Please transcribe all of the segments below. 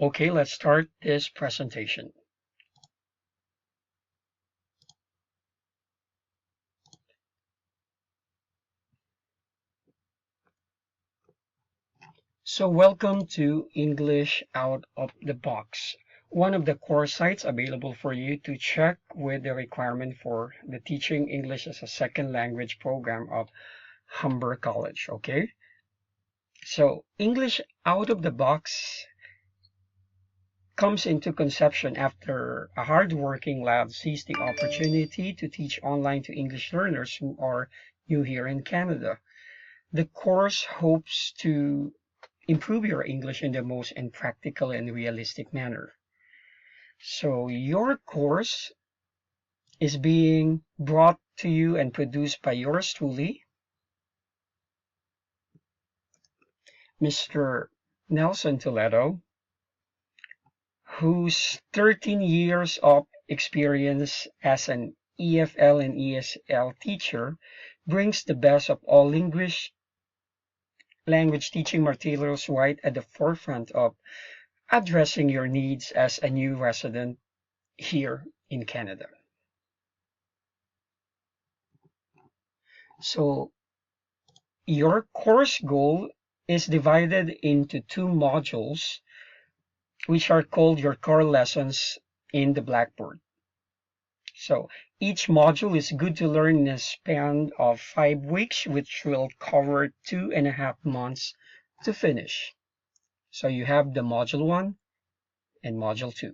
Okay, let's start this presentation. So welcome to English Out of the Box, one of the course sites available for you to check with the requirement for the Teaching English as a Second Language program of Humber College, okay? So English Out of the Box comes into conception after a hardworking lab sees the opportunity to teach online to English learners who are new here in Canada. The course hopes to improve your English in the most practical and realistic manner. So your course is being brought to you and produced by yours truly, Mr. Nelson Toledo, whose 13 years of experience as an EFL and ESL teacher brings the best of all language teaching materials right at the forefront of addressing your needs as a new resident here in Canada. So your course goal is divided into two modules, which are called your core lessons in the Blackboard. So each module is good to learn in a span of 5 weeks, which will cover 2.5 months to finish. So you have the module 1 and module 2.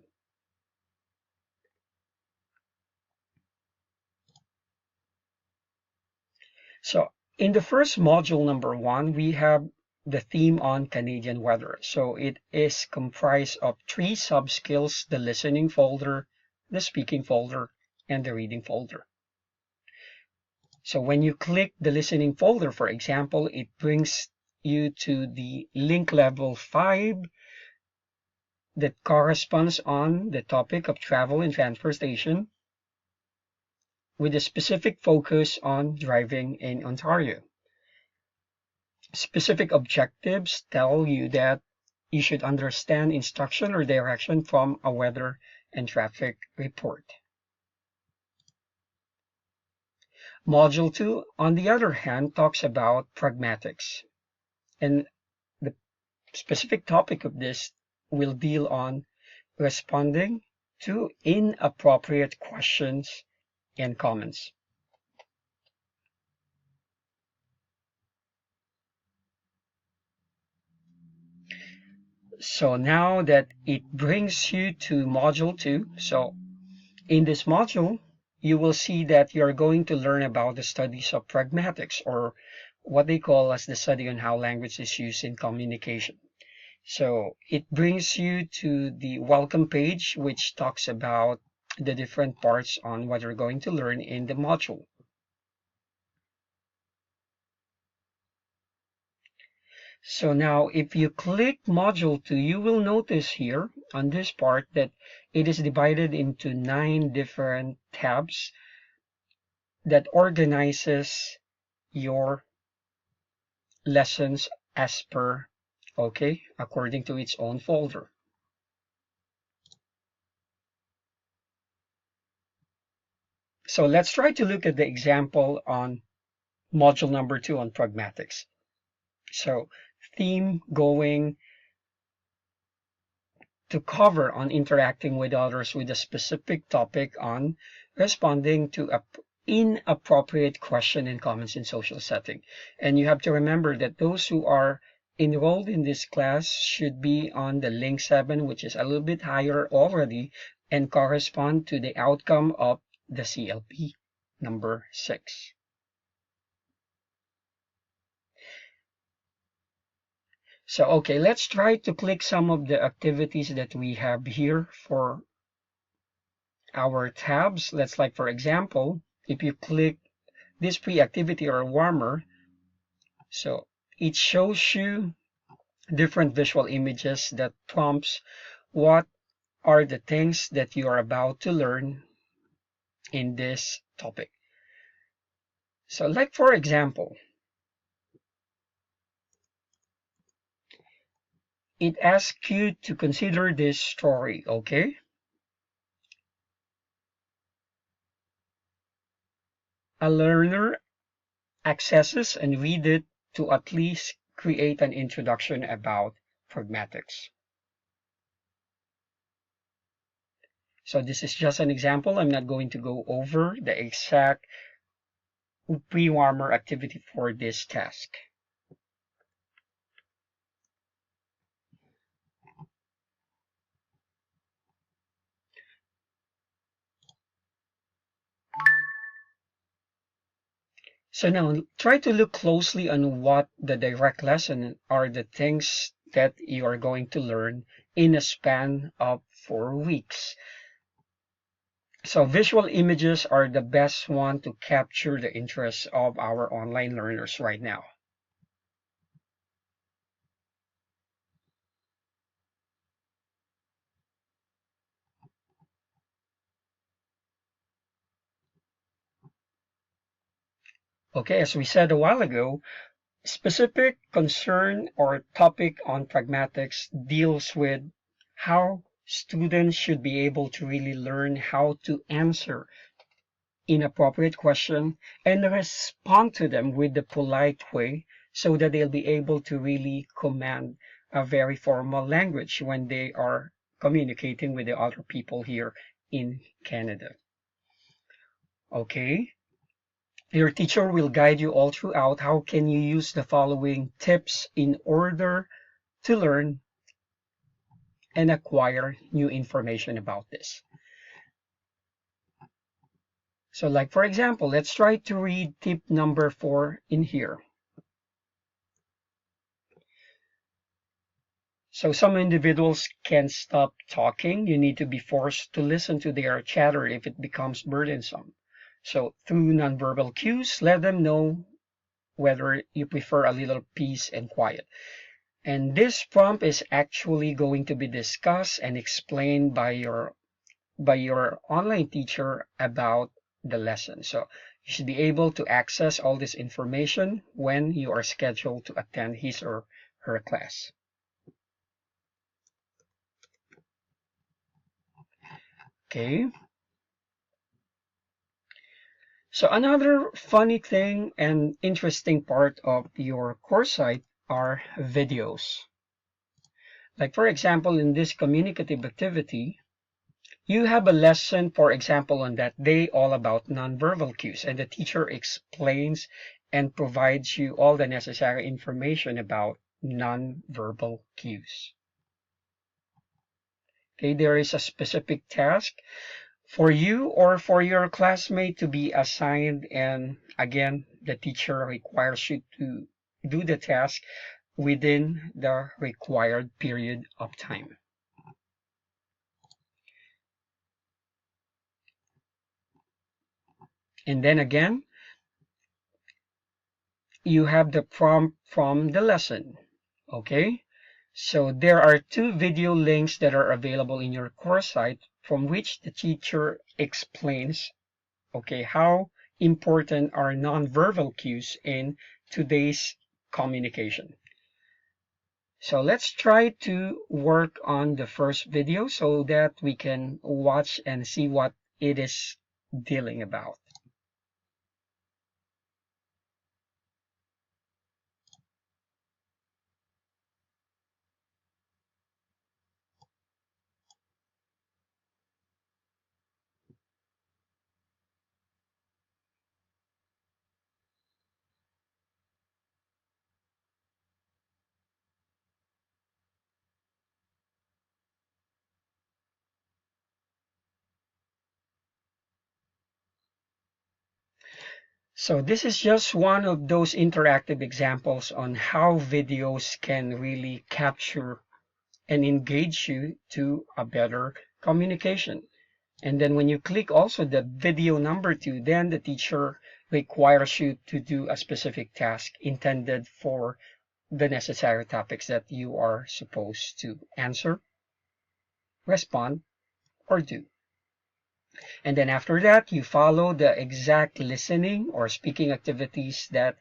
So in the first module, number 1, we have the theme on Canadian weather. So it is comprised of 3 sub-skills: the listening folder, the speaking folder, and the reading folder. So when you click the listening folder, for example, it brings you to the link level 5 that corresponds on the topic of travel and transportation, with a specific focus on driving in Ontario. Specific objectives tell you that you should understand instruction or direction from a weather and traffic report. Module 2, on the other hand, talks about pragmatics. And the specific topic of this will deal on responding to inappropriate questions and comments. So now that it brings you to module 2, so in this module, you will see that you're going to learn about the studies of pragmatics, or what they call as the study on how language is used in communication. So it brings you to the welcome page, which talks about the different parts on what you're going to learn in the module. So now if you click module 2, you will notice here on this part that it is divided into 9 different tabs that organizes your lessons as per, okay, according to its own folder. So let's try to look at the example on module number 2 on pragmatics. So theme going to cover on interacting with others with a specific topic on responding to inappropriate question and comments in social setting. And you have to remember that those who are enrolled in this class should be on the link 7, which is a little bit higher already and correspond to the outcome of the CLP number 6. So, okay, let's try to click some of the activities that we have here for our tabs. Let's, like, for example, if you click this pre-activity or warmer, so it shows you different visual images that prompts what are the things that you are about to learn in this topic. So, like, for example, it asks you to consider this story, okay? A learner accesses and read it to at least create an introduction about pragmatics. So this is just an example. I'm not going to go over the exact pre-warmer activity for this task. So now try to look closely on what the direct lesson are, the things that you are going to learn in a span of 4 weeks. So visual images are the best one to capture the interest of our online learners right now. Okay, as we said a while ago, specific concern or topic on pragmatics deals with how students should be able to really learn how to answer inappropriate question and respond to them with the polite way so that they'll be able to really command a very formal language when they are communicating with the other people here in Canada. Okay, your teacher will guide you all throughout how can you use the following tips in order to learn and acquire new information about this. So like for example, let's try to read tip number 4 in here. So some individuals can stop talking. You need to be forced to listen to their chatter if it becomes burdensome. So through nonverbal cues, let them know whether you prefer a little peace and quiet. And this prompt is actually going to be discussed and explained by your online teacher about the lesson. So you should be able to access all this information when you are scheduled to attend his or her class. Okay. So another funny thing and interesting part of your course site are videos. Like for example, in this communicative activity, you have a lesson, for example, on that day all about nonverbal cues, and the teacher explains and provides you all the necessary information about nonverbal cues. Okay, there is a specific task for you or for your classmate to be assigned, and again, the teacher requires you to do the task within the required period of time. And then again, you have the prompt from the lesson. Okay, so there are 2 video links that are available in your course site from which the teacher explains, okay, how important are nonverbal cues in today's communication. So let's try to work on the first video so that we can watch and see what it is dealing about. So this is just one of those interactive examples on how videos can really capture and engage you to a better communication. And then when you click also the video number 2, then the teacher requires you to do a specific task intended for the necessary topics that you are supposed to answer, respond, or do. And then after that, you follow the exact listening or speaking activities that,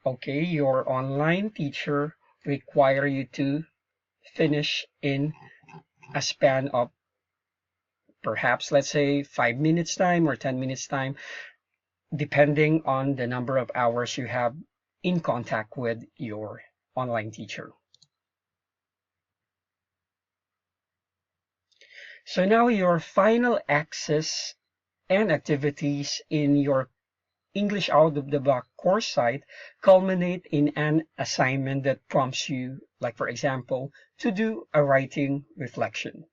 okay, your online teacher require you to finish in a span of perhaps, let's say, 5 minutes time or 10 minutes time, depending on the number of hours you have in contact with your online teacher. So now your final access and activities in your English out of the box course site culminate in an assignment that prompts you, like for example, to do a writing reflection.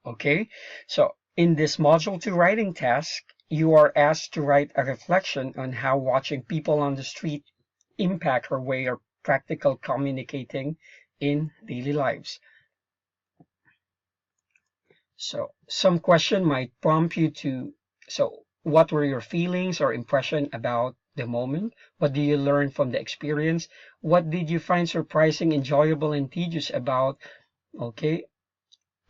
Okay, so in this module 2 writing task, you are asked to write a reflection on how watching people on the street impact our way of practical communicating in daily lives. So some question might prompt you to, so what were your feelings or impression about the moment? What did you learn from the experience? What did you find surprising, enjoyable, and tedious about, okay,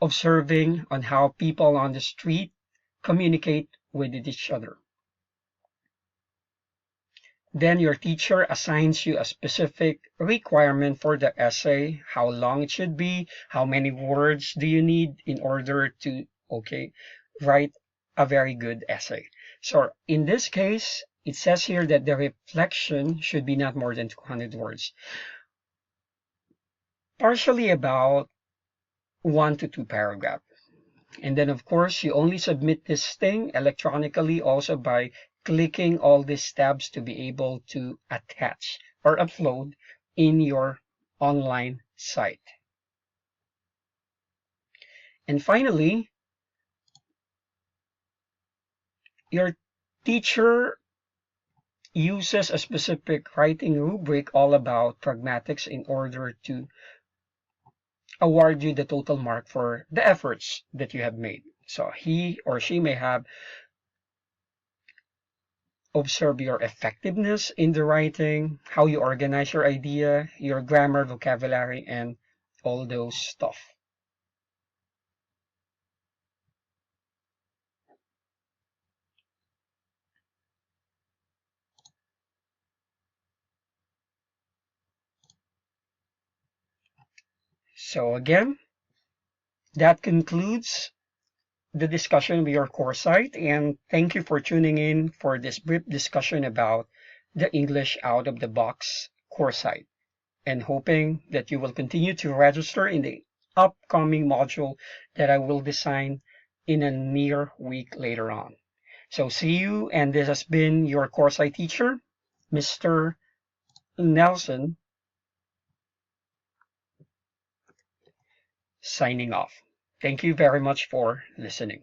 observing on how people on the street communicate with each other? Then your teacher assigns you a specific requirement for the essay, how long it should be, how many words do you need in order to, okay, write a very good essay. So in this case, it says here that the reflection should be not more than 200 words, partially about 1 to 2 paragraphs. And then, of course, you only submit this thing electronically also by clicking all these tabs to be able to attach or upload in your online site. And finally, your teacher uses a specific writing rubric all about pragmatics in order to award you the total mark for the efforts that you have made. So he or she may have observe your effectiveness in the writing, how you organize your idea, your grammar, vocabulary, and all those stuff. So again, that concludes the discussion with your course site, and thank you for tuning in for this brief discussion about the English out of the box course site, and hoping that you will continue to register in the upcoming module that I will design in a near week later on. So see you, and this has been your course site teacher, Mr. Nelson, signing off. Thank you very much for listening.